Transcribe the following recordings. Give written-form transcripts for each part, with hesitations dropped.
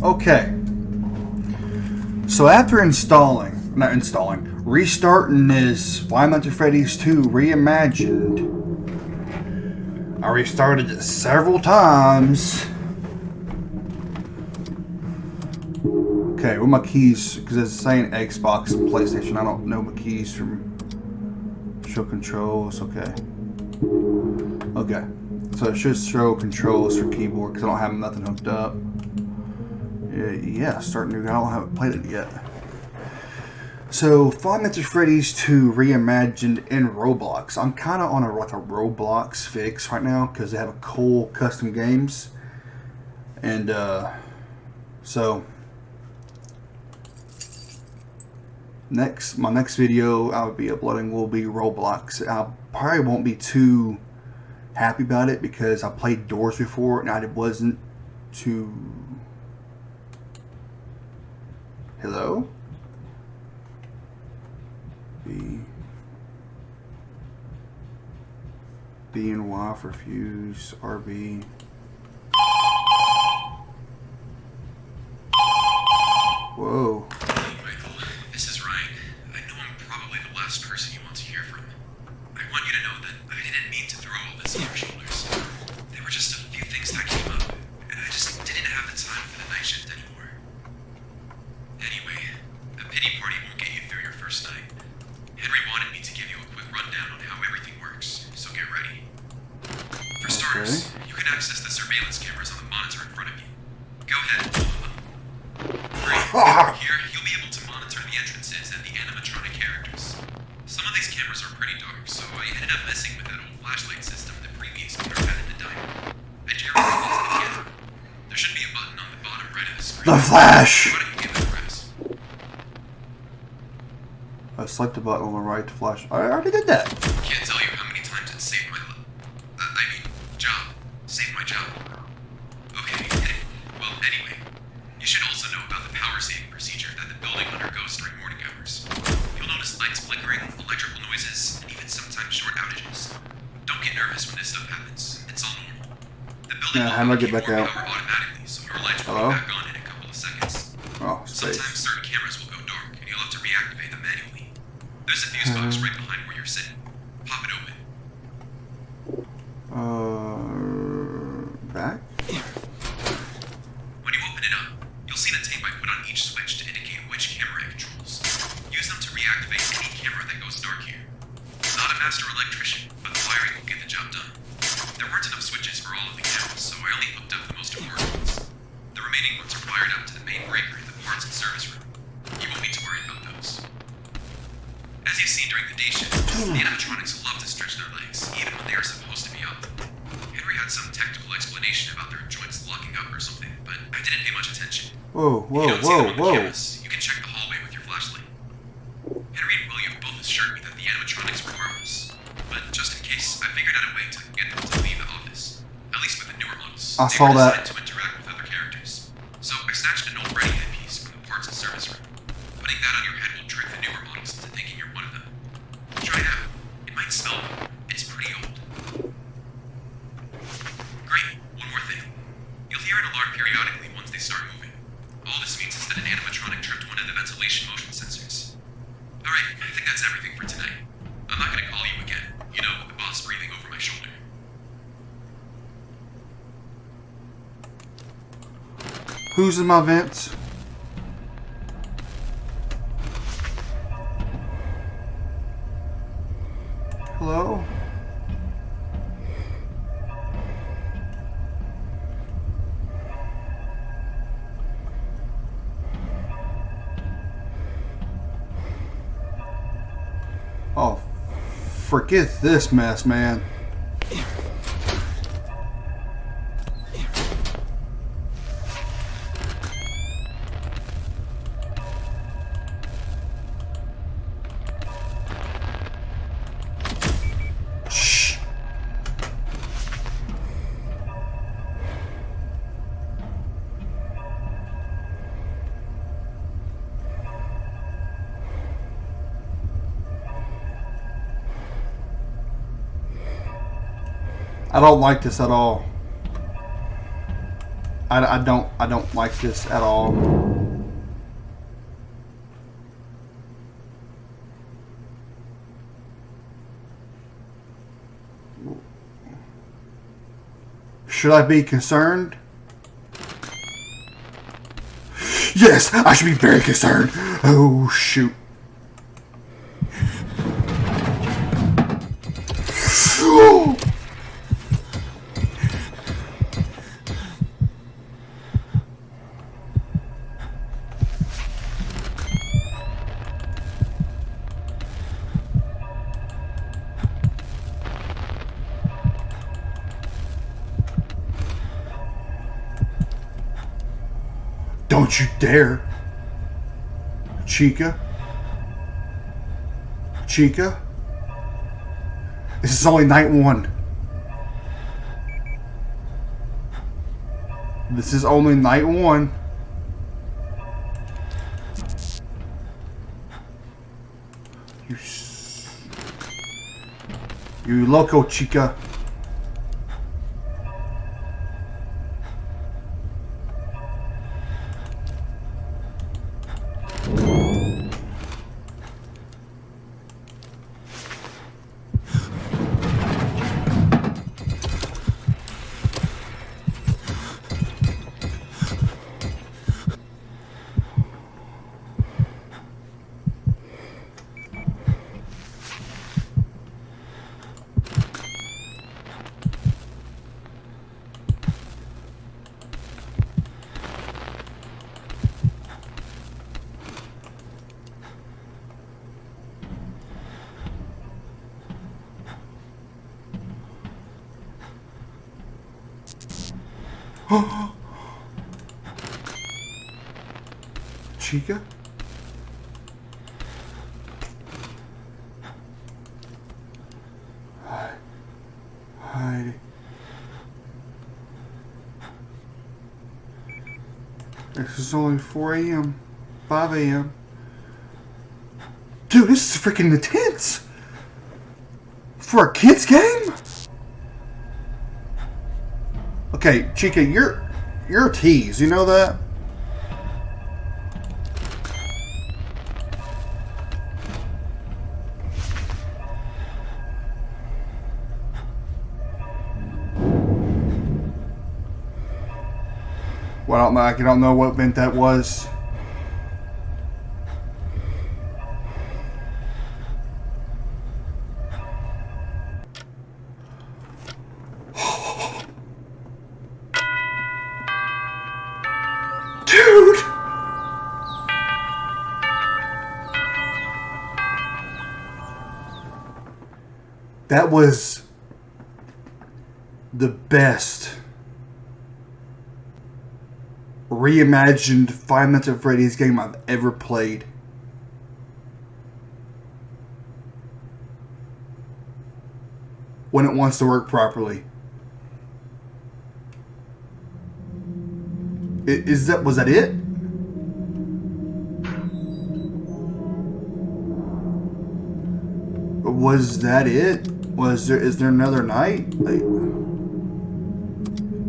Okay. So after restarting this Five Nights at Freddy's 2 Reimagined, I restarted it several times. Okay, where are my keys? Because it's saying Xbox and PlayStation. I don't know my keys from show controls. Okay. Okay. So it should show controls for keyboard because I don't have nothing hooked up. Yeah, starting new. I haven't played it yet. So, Five Nights at Freddy's 2 Reimagined in Roblox. I'm kind of on a Roblox fix right now because they have a cool custom games. And, so, my next video I'll be uploading will be Roblox. I probably won't be too happy about it because I played Doors before and I wasn't too... Hello? B and Y for fuse, RB. Whoa. Hey, Michael, this is Ryan. I know I'm probably the last person you want to hear from. I want you to know that I didn't mean to throw all this on your shoulders. There were just a few things that came up, and I just didn't have the time for the night shift anymore. Anyway, a pity party won't get you through your first night. Henry wanted me to give you a quick rundown on how everything works, so get ready. For starters, you can access the surveillance cameras on the monitor in front of you. Go ahead. Great. Here, you'll be able to monitor the entrances and the animatronic characters. Some of these cameras are pretty dark, so I ended up messing with that old flashlight system the previous owner had in the diner. I generally use it again. There should be a button on the bottom right of the screen. The flash! Why don't you give it a press? I select the button on the right to flash. I already did that. Can't tell you how many times it saved my job. Saved my job. Okay. Well, anyway, you should also know about the power saving procedure that the building undergoes during morning hours. You'll notice lights flickering, electrical noises, and even sometimes short outages. Don't get nervous when this stuff happens. It's all normal. The building will allocate more power automatically, so your lights will be back on in a couple of seconds. Oh, space. Sometimes certain cameras will go dark, and you'll have to reactivate them manually. There's a fuse box right behind where you're sitting. Pop it open. Back? When you open it up, you'll see the tape I put on each switch to indicate which camera it controls. Use them to reactivate any camera that goes dark here. I'm not a master electrician, but the wiring will get the job done. There weren't enough switches for all of the cameras, so I only hooked up the most important ones. The remaining ones are wired up to the main breaker in the parts and service room. You won't need to worry about those. As you've seen during the day shift, the animatronics love to stretch their legs, even when they are supposed to be up. Henry had some technical explanation about their joints locking up or something, but I didn't pay much attention. Whoa, If you don't see them on the whoa. cameras, you can check the hallway with your flashlight. Henry and William both assured me that the animatronics were harmless, but just in case, I figured out a way to get them to leave the office. At least with the newer models. I they saw were that. designed to interact with other characters. So I snatched an old Freddy headpiece from the parts and service room. Putting that on your head will trick the newer models into thinking you're one of them. Try it out. It might smell good. It's pretty old. Great. One more thing. You'll hear an alarm periodically once they start moving. All this means is that an animatronic tripped one of the ventilation motion sensors. Alright, I think that's everything for tonight. I'm not gonna call you again. You know, with the boss breathing over my shoulder. Who's in my vents? Hello? Oh, forget this mess, man. Shh. I don't like this at all. I don't like this at all. Should I be concerned? Yes, I should be very concerned. Oh, shoot. Oh. Don't you dare. Chica? Chica? This is only night one. This is only night one. You loco, Chica. Chica? Hide. This is only 4 a.m. 5 a.m. Dude, this is freaking intense! For a kid's game? Okay, Chica, you're a tease, you know that? Well, I don't know what event that was. Dude! That was the best reimagined Five Nights at Freddy's game I've ever played. When it wants to work properly. Was that it? Was that it? Is there another night? Like,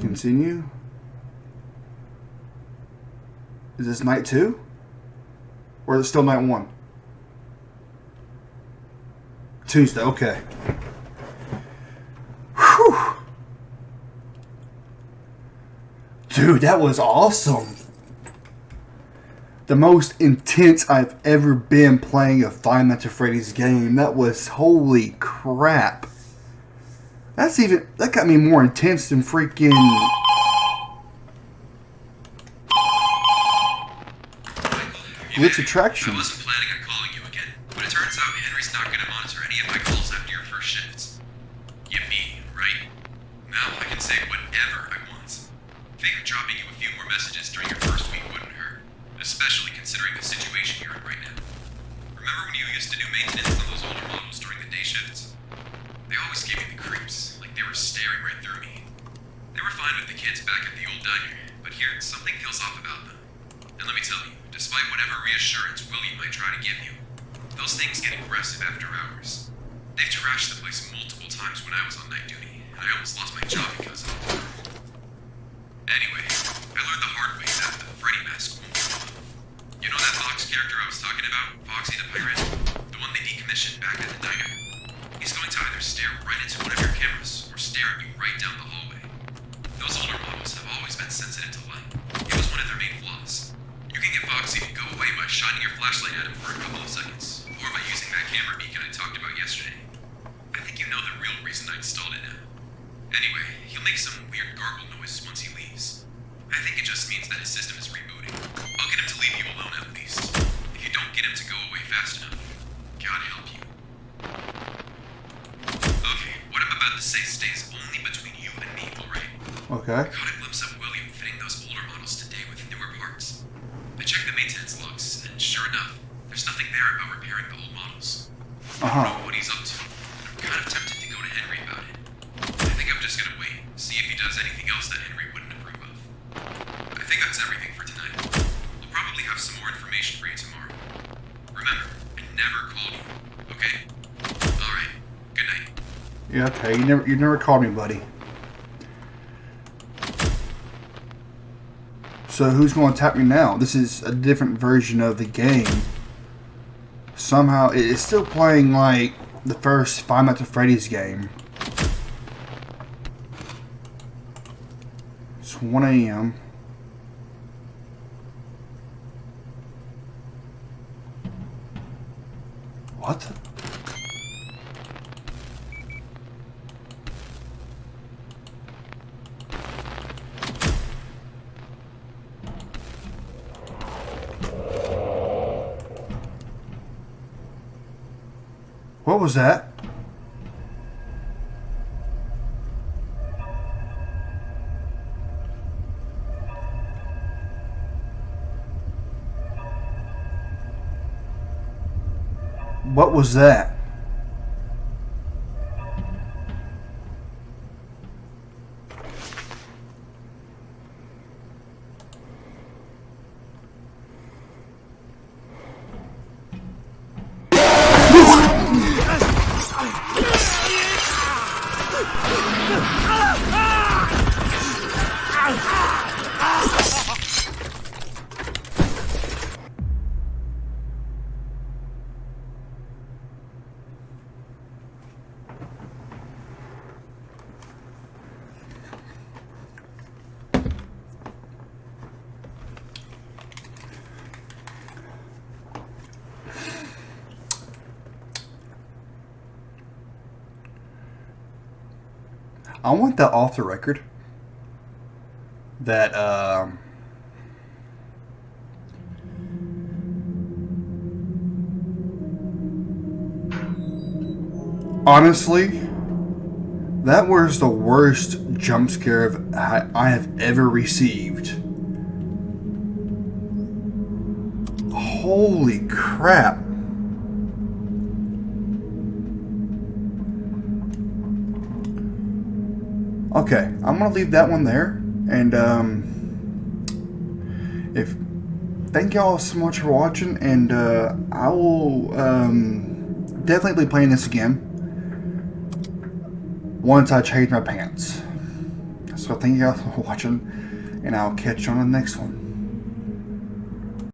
continue? Is this night 2? Or is it still night 1? Tuesday, okay. Whew. Dude, that was awesome. The most intense I've ever been playing a Five Nights at Freddy's game. That was, holy crap. That got me more intense than freaking... Glitch Attraction. I wasn't planning on calling you again, but it turns out Henry's not going to monitor any of my calls after your first shifts. Yippee, right? Now I can say whatever I want. Figure dropping you a few more messages during your first week wouldn't hurt, especially considering the situation you're in right now. Remember when you used to do maintenance on those older models during the day shifts? They always gave me the creeps, like they were staring right through me. They were fine with the kids back at the old diner, but here something feels off about them. And let me tell you, despite whatever reassurance Willie might try to give you, those things get aggressive after hours. They've trashed the place multiple times when I was on night duty, and I almost lost my job because of it. Anyway, learned the hard way that the Freddy mask won't work. You know that Fox character I was talking about? Foxy the Pirate? The one they decommissioned back at the diner? He's going to either stare right into one of your cameras or stare at you right down the hallway. Those older models have always been sensitive to light. It was one of their main flaws. You can get Foxy to go away by shining your flashlight at him for a couple of seconds, or by using that camera beacon I talked about yesterday. I think you know the real reason I installed it now. Anyway, he'll make some weird gargle noises once he leaves. I think it just means that his system is rebooting. I'll get him to leave you alone at least. If you don't get him to go away fast enough, God help you. Okay, what I'm about to say stays only between you and me, alright? Okay. I caught a glimpse of William fitting those older models today with newer parts. I checked the maintenance logs, and sure enough, there's nothing there about repairing the old models. I don't know what he's up to. I'm kind of tempted to go to Henry about it. I think I'm just gonna wait, see if he does anything else that Henry wouldn't approve of. I think that's everything for tonight. I'll probably have some more information for you tomorrow. Remember, I never called you, okay? Alright, good night. Yeah, okay. You never called me, buddy. So who's going to attack me now? This is a different version of the game. Somehow it's still playing like the first Five Nights at Freddy's game. It's 1 a.m. What? What was that? What was that? I want that off the record. That, honestly, that was the worst jump scare I have ever received. Holy crap. Okay, I'm gonna leave that one there, and thank y'all so much for watching, and I will definitely be playing this again once I change my pants. So thank y'all for watching, and I'll catch you on the next one.